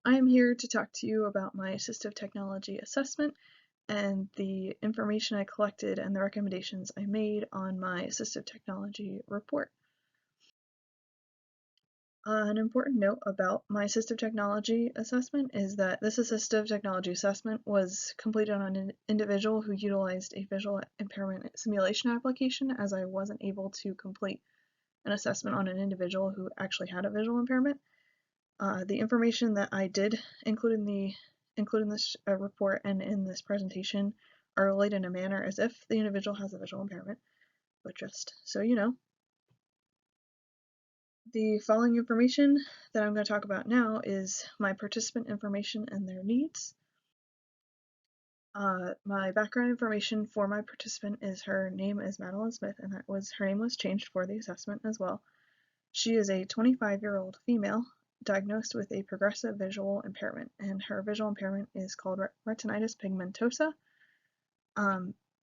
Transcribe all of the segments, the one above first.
I am here to talk to you about my Assistive Technology Assessment and the information I collected and the recommendations I made on my Assistive Technology report. An important note about my Assistive Technology Assessment is that this Assistive Technology Assessment was completed on an individual who utilized a visual impairment simulation application, as I wasn't able to complete an assessment on an individual who actually had a visual impairment. The information that I did include in this report and in this presentation are related in a manner as if the individual has a visual impairment, but just so you know. The following information that I'm going to talk about now is my participant information and their needs. My background information for my participant is her name is Madeline Smith, and her name was changed for the assessment as well. She is a 25-year-old female diagnosed with a progressive visual impairment, and her visual impairment is called retinitis pigmentosa.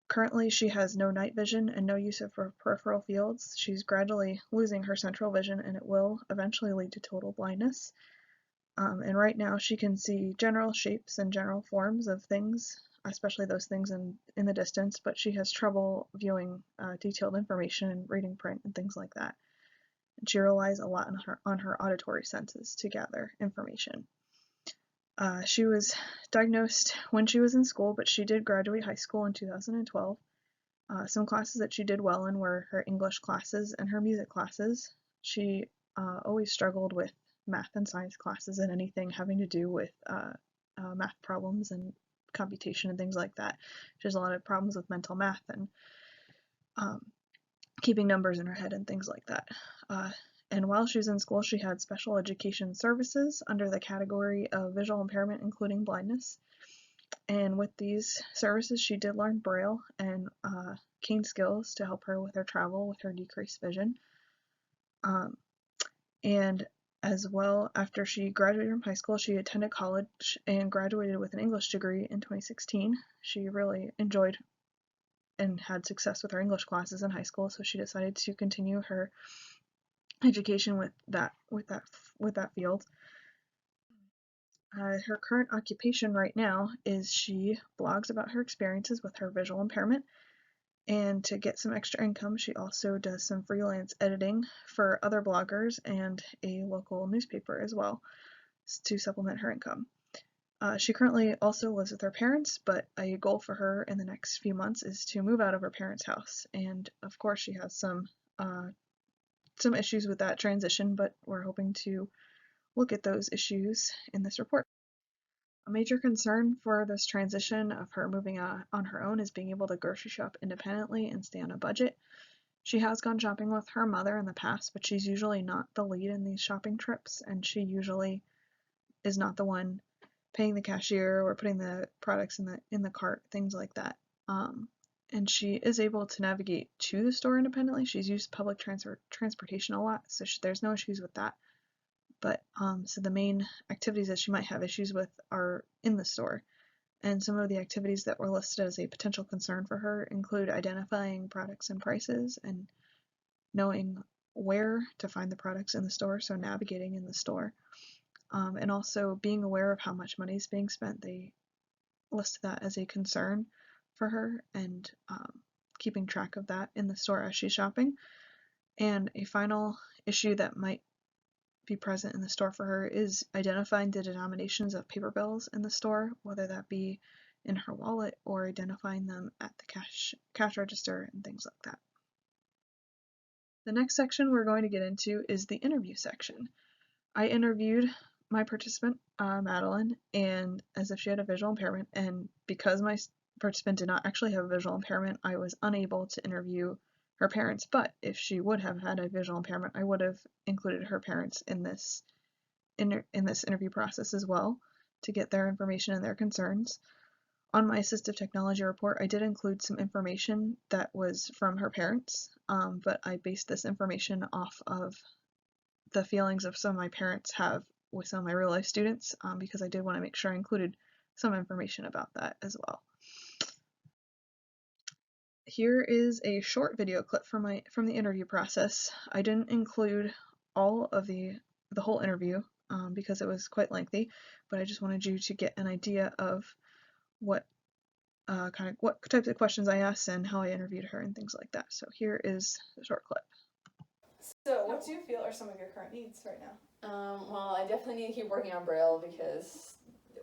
Currently, she has no night vision and no use of her peripheral fields. She's gradually losing her central vision, and it will eventually lead to total blindness. And right now, she can see general shapes and general forms of things, especially those things in the distance, but she has trouble viewing detailed information and reading print and things like that. And she relies a lot on her auditory senses to gather information. She was diagnosed when she was in school, but she did graduate high school in 2012. Some classes that she did well in were her English classes and her music classes. She always struggled with math and science classes and anything having to do with math problems and computation and things like that. She has a lot of problems with mental math and keeping numbers in her head and things like that. And while she was in school, she had special education services under the category of visual impairment, including blindness. And with these services, she did learn Braille and cane skills to help her with her travel with her decreased vision. And as well, after she graduated from high school, she attended college and graduated with an English degree in 2016. She really enjoyed and had success with her English classes in high school, so she decided to continue her education with that field. Her current occupation right now is she blogs about her experiences with her visual impairment, and to get some extra income, she also does some freelance editing for other bloggers and a local newspaper as well to supplement her income. She currently also lives with her parents, but a goal for her in the next few months is to move out of her parents' house, and of course she has some issues with that transition, but we're hoping to look at those issues in this report. A major concern for this transition of her moving on her own is being able to grocery shop independently and stay on a budget. She has gone shopping with her mother in the past, but she's usually not the lead in these shopping trips, and she usually is not the one paying the cashier or putting the products in the cart, things like that. And she is able to navigate to the store independently. She's used public transportation a lot, so there's no issues with that. But so the main activities that she might have issues with are in the store. And some of the activities that were listed as a potential concern for her include identifying products and prices and knowing where to find the products in the store, so navigating in the store. And also being aware of how much money is being spent. They list that as a concern for her, and keeping track of that in the store as she's shopping. And a final issue that might be present in the store for her is identifying the denominations of paper bills in the store, whether that be in her wallet or identifying them at the cash register and things like that. The next section we're going to get into is the interview section. I interviewed my participant, Madeline, and as if she had a visual impairment, and because my participant did not actually have a visual impairment, I was unable to interview her parents, but if she would have had a visual impairment, I would have included her parents in this interview process as well to get their information and their concerns. On my assistive technology report, I did include some information that was from her parents, but I based this information off of the feelings of some of my parents have with some of my real life students, because I did want to make sure I included some information about that as well. Here is a short video clip from the interview process. I didn't include all of the whole interview, because it was quite lengthy, but I just wanted you to get an idea of what what types of questions I asked and how I interviewed her and things like that. So here is the short clip. So, what do you feel are some of your current needs right now? Well, I definitely need to keep working on Braille because,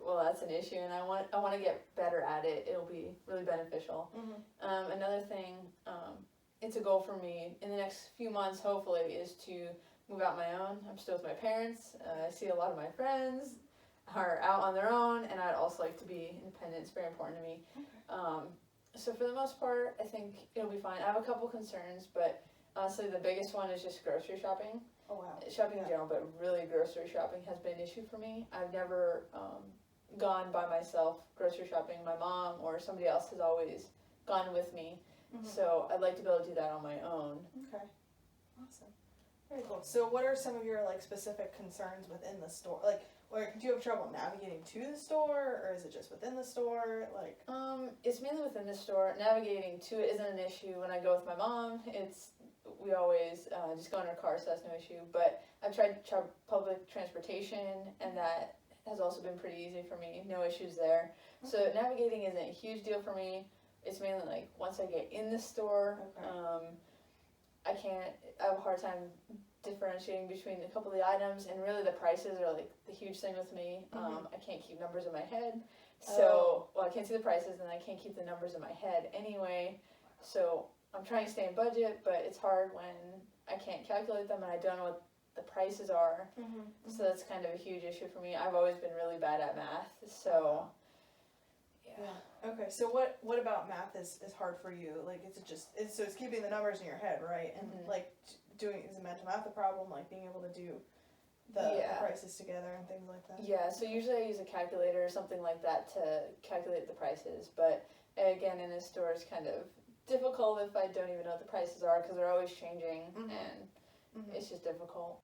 well, that's an issue, and I want to get better at it. It'll be really beneficial. Another thing, it's a goal for me in the next few months, hopefully, is to move out my own. I'm still with my parents. I see a lot of my friends are out on their own, and I'd also like to be independent. It's very important to me. Okay. So for the most part, I think it'll be fine. I have a couple concerns, but honestly, the biggest one is just grocery shopping. Oh wow. Shopping in general, but really grocery shopping has been an issue for me. I've never gone by myself grocery shopping. My mom or somebody else has always gone with me. So I'd like to be able to do that on my own. Okay. Awesome. Very cool. So what are some of your like specific concerns within the store? Like, or do you have trouble navigating to the store, or is it just within the store? Like, it's mainly within the store. Navigating to it isn't an issue. When I go with my mom, we always just go in our car, so that's no issue. But I've tried public transportation, and that has also been pretty easy for me. No issues there. okay. So navigating isn't a huge deal for me. It's mainly like once I get in the store, Okay. I have a hard time differentiating between a couple of the items, and really the prices are like the huge thing with me. I can't keep numbers in my head, so well, I can't see the prices, and I can't keep the numbers in my head anyway. So I'm trying to stay in budget, but it's hard when I can't calculate them and I don't know what the prices are. So that's kind of a huge issue for me. I've always been really bad at math, so yeah. Okay. So what about math is hard for you? Like, so it's keeping the numbers in your head, right? And like is the mental math a problem? Like being able to do the prices together and things like that. Yeah. So usually I use a calculator or something like that to calculate the prices, but again, in a store it's kind of difficult if I don't even know what the prices are because they're always changing, and it's just difficult.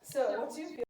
So what do you feel?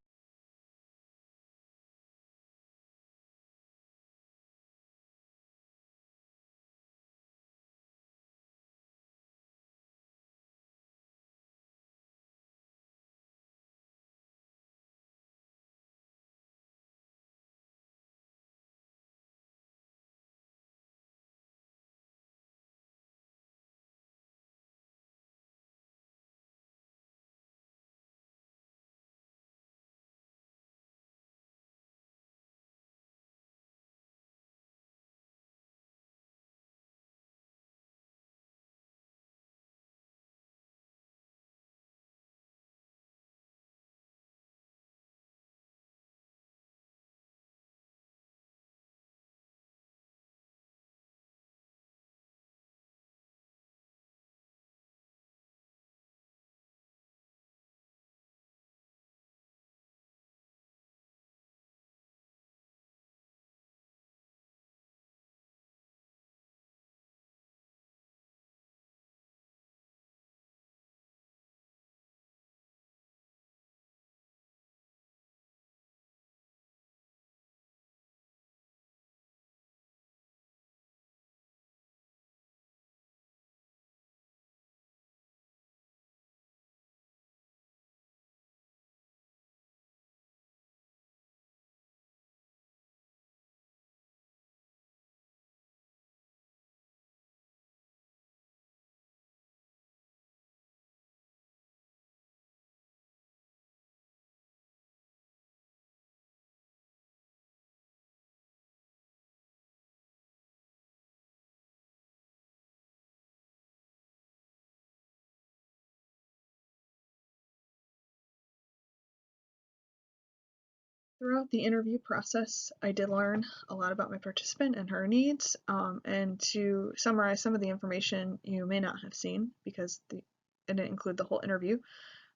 Throughout the interview process, I did learn a lot about my participant and her needs, and to summarize some of the information you may not have seen because it didn't include the whole interview,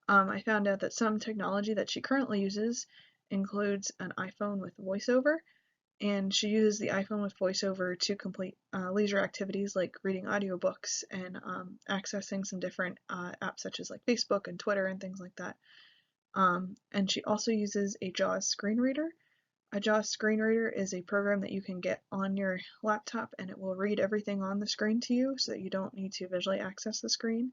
I found out that some technology that she currently uses includes an iPhone with VoiceOver, and she uses the iPhone with VoiceOver to complete leisure activities like reading audiobooks and accessing some different apps such as like Facebook and Twitter and things like that. And she also uses a JAWS screen reader. A JAWS screen reader is a program that you can get on your laptop and it will read everything on the screen to you so that you don't need to visually access the screen.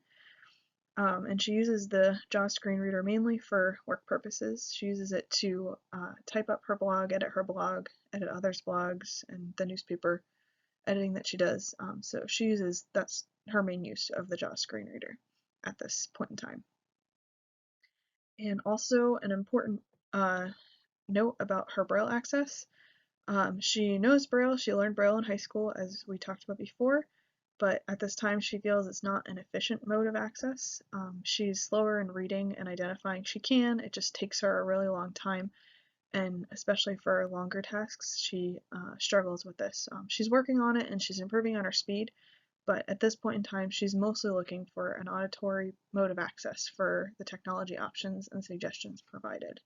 And she uses the JAWS screen reader mainly for work purposes. She uses it to type up her blog, edit others' blogs, and the newspaper editing that she does. So that's her main use of the JAWS screen reader at this point in time. And also an important note about her Braille access. She knows Braille, she learned Braille in high school as we talked about before, but at this time she feels it's not an efficient mode of access. She's slower in reading and identifying. She can, it just takes her a really long time, and especially for longer tasks she struggles with this. She's working on it and she's improving on her speed, but at this point in time she's mostly looking for an auditory mode of access for the technology options and suggestions provided.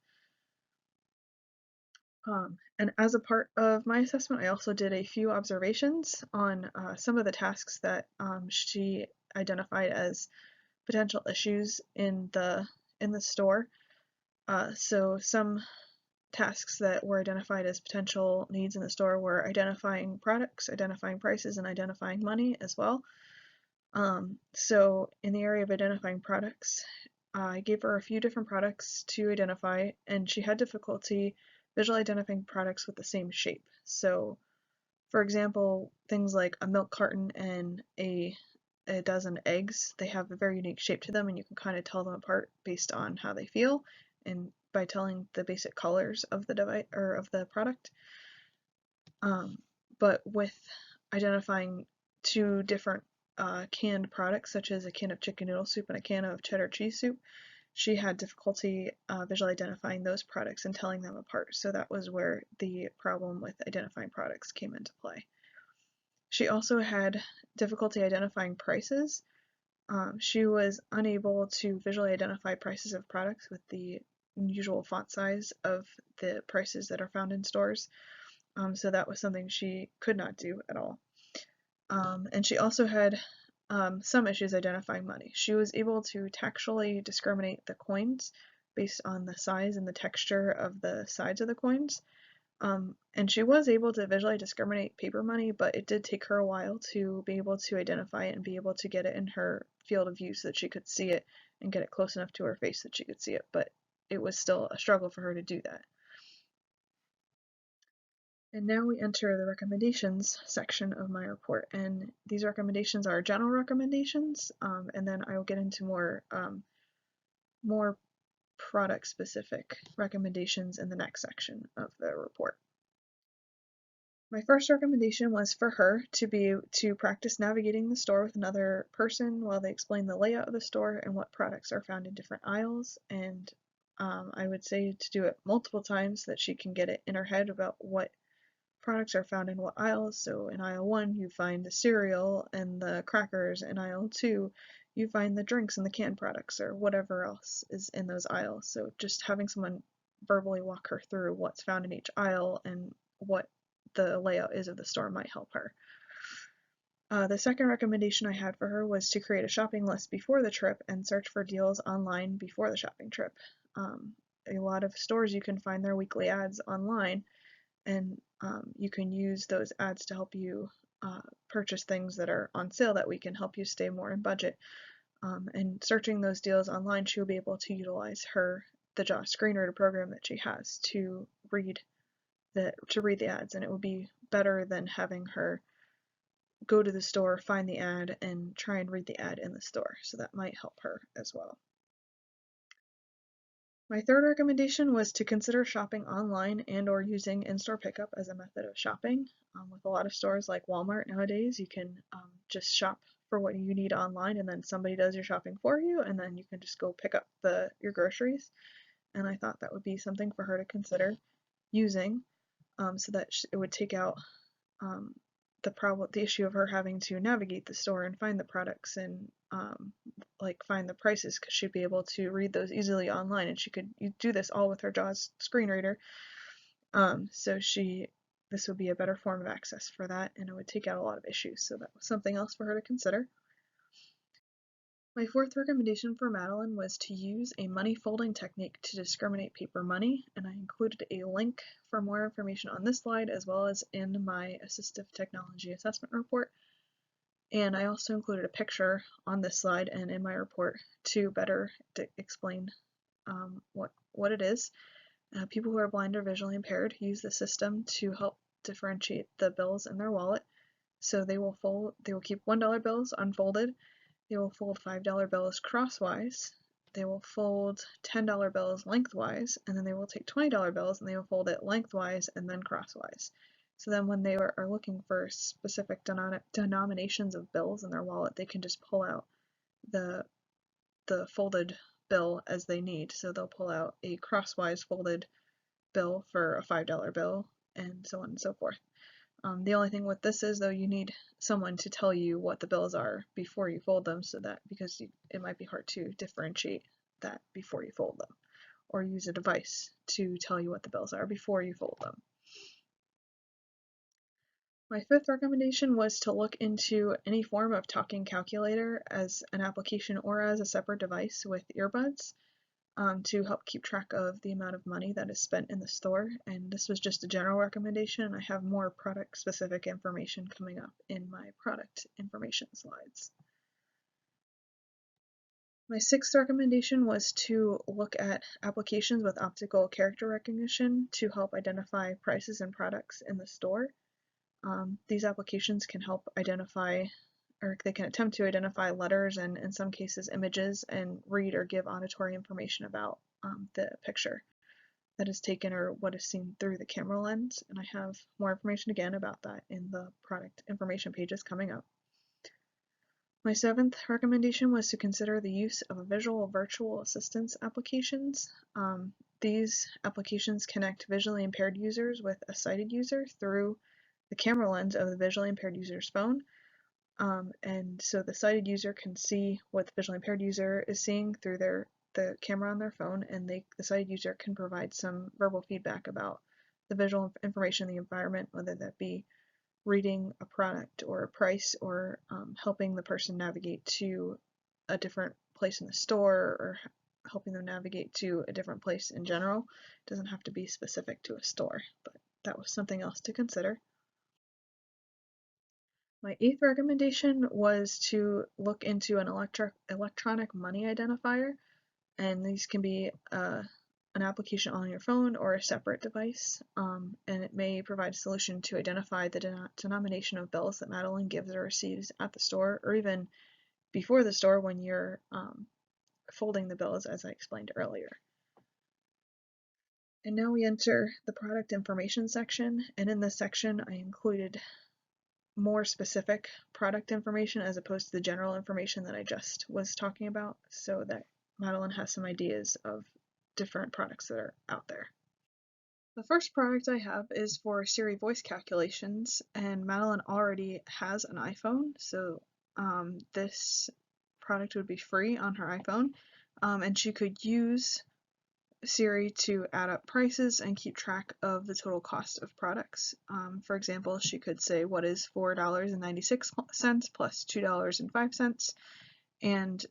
And as a part of my assessment, I also did a few observations on some of the tasks that she identified as potential issues in the store. So some tasks that were identified as potential needs in the store were identifying products, identifying prices, and identifying money as well. So in the area of identifying products, I gave her a few different products to identify, and she had difficulty visually identifying products with the same shape. So, for example, things like a milk carton and a dozen eggs, they have a very unique shape to them, and you can kind of tell them apart based on how they feel and by telling the basic colors of the device or of the product. But with identifying two different canned products, such as a can of chicken noodle soup and a can of cheddar cheese soup, she had difficulty visually identifying those products and telling them apart. So that was where the problem with identifying products came into play. She also had difficulty identifying prices. She was unable to visually identify prices of products with the usual font size of the prices that are found in stores. So that was something she could not do at all. And she also had some issues identifying money. She was able to tactually discriminate the coins based on the size and the texture of the sides of the coins. And she was able to visually discriminate paper money, but it did take her a while to be able to identify it and be able to get it in her field of view so that she could see it and get it close enough to her face that she could see it. But it was still a struggle for her to do that. And now we enter the recommendations section of my report, and these recommendations are general recommendations, and then I will get into more product-specific recommendations in the next section of the report. My first recommendation was for her to practice navigating the store with another person while they explain the layout of the store and what products are found in different aisles, and I would say to do it multiple times so that she can get it in her head about what products are found in what aisles. So in aisle 1 you find the cereal and the crackers, in aisle 2 you find the drinks and the canned products or whatever else is in those aisles. So just having someone verbally walk her through what's found in each aisle and what the layout is of the store might help her. The second recommendation I had for her was to create a shopping list before the trip and search for deals online before the shopping trip. A lot of stores you can find their weekly ads online, and you can use those ads to help you purchase things that are on sale that week and help you stay more in budget. And searching those deals online, she'll be able to utilize the JAWS screen reader program that she has to read the ads, and it would be better than having her go to the store, find the ad, and try and read the ad in the store. So that might help her as well. My third recommendation was to consider shopping online and or using in-store pickup as a method of shopping. With a lot of stores like Walmart nowadays, you can just shop for what you need online, and then somebody does your shopping for you, and then you can just go pick up your groceries. And I thought that would be something for her to consider using, so that it would take out the issue of her having to navigate the store and find the products and find the prices, because she'd be able to read those easily online, and she could do this all with her JAWS screen reader. So this would be a better form of access for that, and it would take out a lot of issues. So that was something else for her to consider. My fourth recommendation for Madeline was to use a money folding technique to discriminate paper money, and I included a link for more information on this slide as well as in my Assistive Technology Assessment report. And I also included a picture on this slide and in my report to better explain what it is. People who are blind or visually impaired use the system to help differentiate the bills in their wallet. So they will keep $1 bills unfolded, they will fold $5 bills crosswise, they will fold $10 bills lengthwise, and then they will take $20 bills and they will fold it lengthwise and then crosswise. So then when they are looking for specific denominations of bills in their wallet, they can just pull out the folded bill as they need. So they'll pull out a crosswise folded bill for a $5 bill, and so on and so forth. The only thing with this is, though, you need someone to tell you what the bills are before you fold them, so that because it might be hard to differentiate that before you fold them, or use a device to tell you what the bills are before you fold them. My fifth recommendation was to look into any form of talking calculator as an application or as a separate device with earbuds. To help keep track of the amount of money that is spent in the store, and this was just a general recommendation. I have more product specific information coming up in my product information slides. My sixth recommendation was to look at applications with optical character recognition to help identify prices and products in the store. These applications can help identify, or they can attempt to identify letters and in some cases images, and read or give auditory information about the picture that is taken or what is seen through the camera lens. And I have more information again about that in the product information pages coming up. My seventh recommendation was to consider the use of a visual virtual assistance applications. These applications connect visually impaired users with a sighted user through the camera lens of the visually impaired user's phone. And so the sighted user can see what the visually impaired user is seeing through the camera on their phone, and the sighted user can provide some verbal feedback about the visual information in the environment, whether that be reading a product or a price, or helping the person navigate to a different place in the store, or helping them navigate to a different place in general. It doesn't have to be specific to a store, but that was something else to consider. My eighth recommendation was to look into an electronic money identifier, and these can be an application on your phone or a separate device, and it may provide a solution to identify the denomination of bills that Madeline gives or receives at the store, or even before the store when you're folding the bills, as I explained earlier. And now we enter the product information section, and in this section I included more specific product information as opposed to the general information that I just was talking about, so that Madeline has some ideas of different products that are out there. The first product I have is for Siri voice calculations, and Madeline already has an iPhone, so this product would be free on her iPhone, and she could use Siri to add up prices and keep track of the total cost of products. For example, she could say, what is $4.96 plus $2.05, and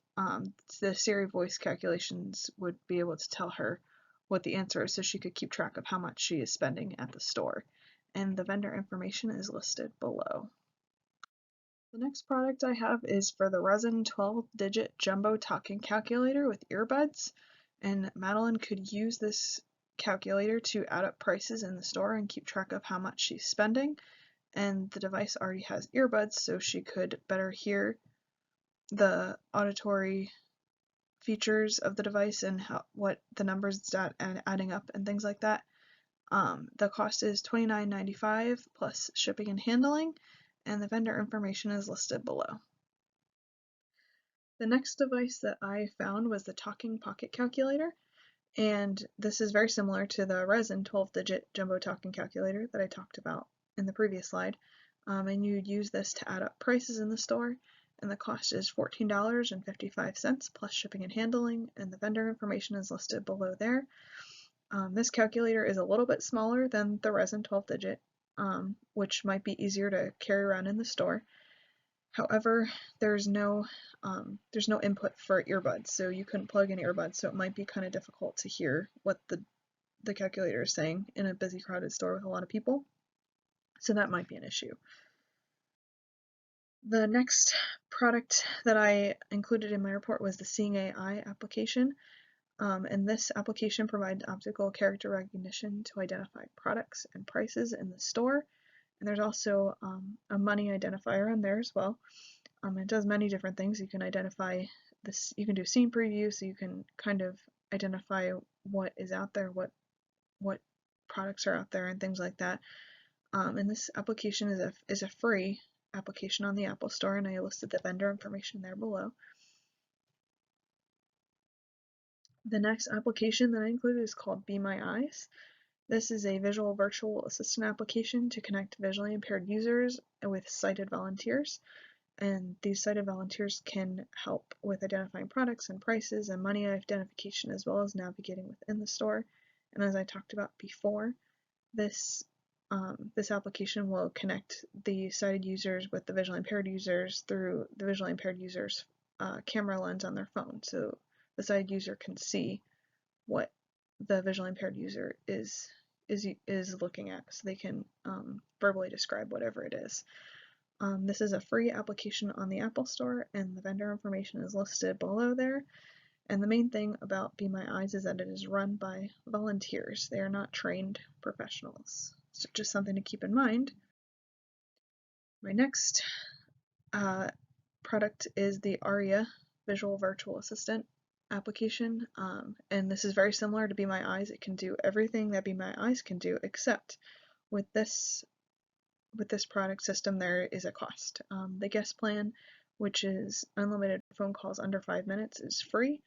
the Siri voice calculations would be able to tell her what the answer is, so she could keep track of how much she is spending at the store. And the vendor information is listed below. The next product I have is for the Resin 12-digit jumbo talking calculator with earbuds, and Madeline could use this calculator to add up prices in the store and keep track of how much she's spending, and the device already has earbuds, so she could better hear the auditory features of the device and what the numbers adding up and things like that. The cost is $29.95 plus shipping and handling, and the vendor information is listed below. The next device that I found was the Talking Pocket Calculator, and this is very similar to the Resin 12-digit jumbo talking calculator that I talked about in the previous slide, and you'd use this to add up prices in the store, and the cost is $14.55 plus shipping and handling, and the vendor information is listed below there. This calculator is a little bit smaller than the Resin 12-digit, which might be easier to carry around in the store. However, there's no input for earbuds, so you couldn't plug in earbuds, so it might be kind of difficult to hear what the calculator is saying in a busy, crowded store with a lot of people. So that might be an issue. The next product that I included in my report was the Seeing AI application. And this application provides optical character recognition to identify products and prices in the store. And there's also a money identifier on there as well. It does many different things. You can identify this, you can do scene preview, so you can kind of identify what is out there, what products are out there, and things like that. And this application is a free application on the Apple Store, and I listed the vendor information there below. The next application that I included is called Be My Eyes. This is a visual virtual assistant application to connect visually impaired users with sighted volunteers. And these sighted volunteers can help with identifying products and prices and money identification, as well as navigating within the store. And as I talked about before, this application will connect the sighted users with the visually impaired users through the visually impaired user's camera lens on their phone. So the sighted user can see what the visually impaired user is looking at, so they can verbally describe whatever it is. This is a free application on the Apple Store, and the vendor information is listed below there. And the main thing about Be My Eyes is that it is run by volunteers. They are not trained professionals. So just something to keep in mind. My next product is the ARIA Visual Virtual Assistant application, and this is very similar to Be My Eyes. It can do everything that Be My Eyes can do, except with this product system there is a cost. The guest plan, which is unlimited phone calls under 5 minutes, is free.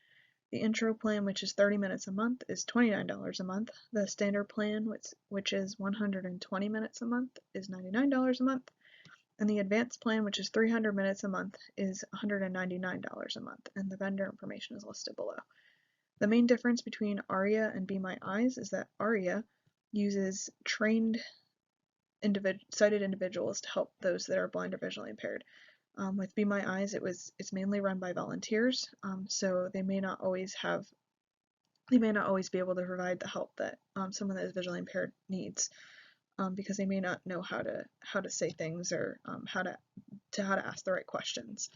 The intro plan, which is 30 minutes a month, is $29 a month. The standard plan, which is 120 minutes a month, is $99 a month. And the advanced plan, which is 300 minutes a month, is $199 a month, and the vendor information is listed below. The main difference between ARIA and Be My Eyes is that ARIA uses trained sighted individuals to help those that are blind or visually impaired. With Be My Eyes, it's mainly run by volunteers, so they may not always be able to provide the help that someone that is visually impaired needs, because they may not know how to say things, or how to ask the right questions.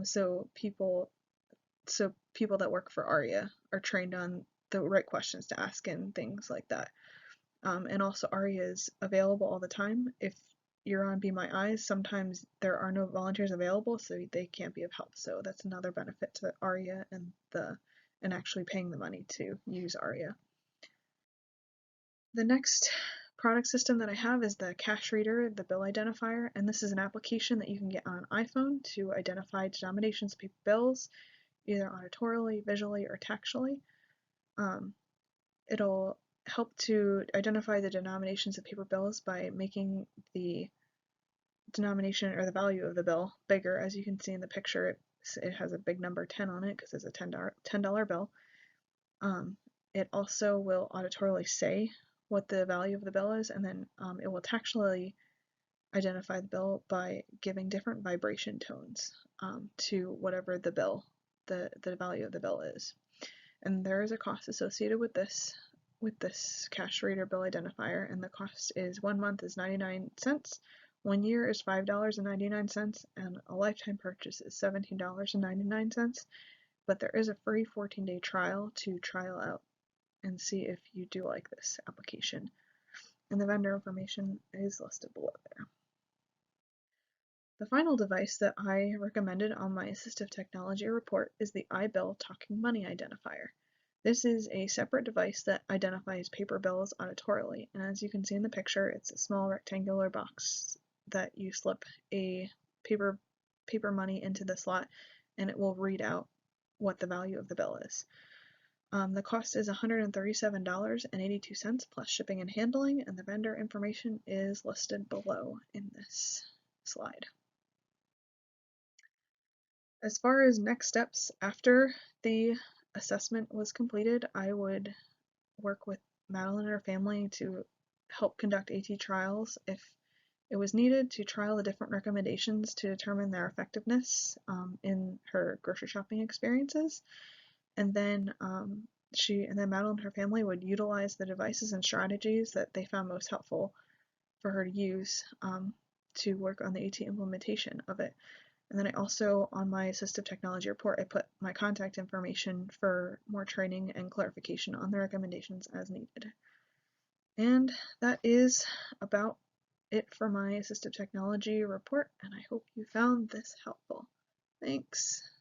So people that work for ARIA are trained on the right questions to ask and things like that. And also ARIA is available all the time. If you're on Be My Eyes, sometimes there are no volunteers available, so they can't be of help. So that's another benefit to ARIA and actually paying the money to use ARIA. The next product system that I have is the cash reader, the bill identifier, and this is an application that you can get on an iPhone to identify denominations of paper bills, either auditorily, visually, or tactually. It'll help to identify the denominations of paper bills by making the denomination or the value of the bill bigger. As you can see in the picture, it has a big number 10 on it because it's a $10 bill. It also will auditorily say what the value of the bill is, and then it will tactually identify the bill by giving different vibration tones to whatever the value of the bill is. And there is a cost associated with this cash reader bill identifier, and the cost is 1 month is 99 cents, 1 year is $5.99, and a lifetime purchase is $17.99. But there is a free 14-day trial to trial out and see if you do like this application. And the vendor information is listed below there. The final device that I recommended on my assistive technology report is the iBill Talking Money Identifier. This is a separate device that identifies paper bills auditorily, and as you can see in the picture, it's a small rectangular box that you slip a paper money into the slot, and it will read out what the value of the bill is. The cost is $137.82 plus shipping and handling, and the vendor information is listed below in this slide. As far as next steps after the assessment was completed, I would work with Madeline and her family to help conduct AT trials if it was needed, to trial the different recommendations to determine their effectiveness in her grocery shopping experiences. And then Madeline and her family would utilize the devices and strategies that they found most helpful for her to use to work on the AT implementation of it. And then I also, on my assistive technology report, I put my contact information for more training and clarification on the recommendations as needed. And that is about it for my assistive technology report, and I hope you found this helpful. Thanks.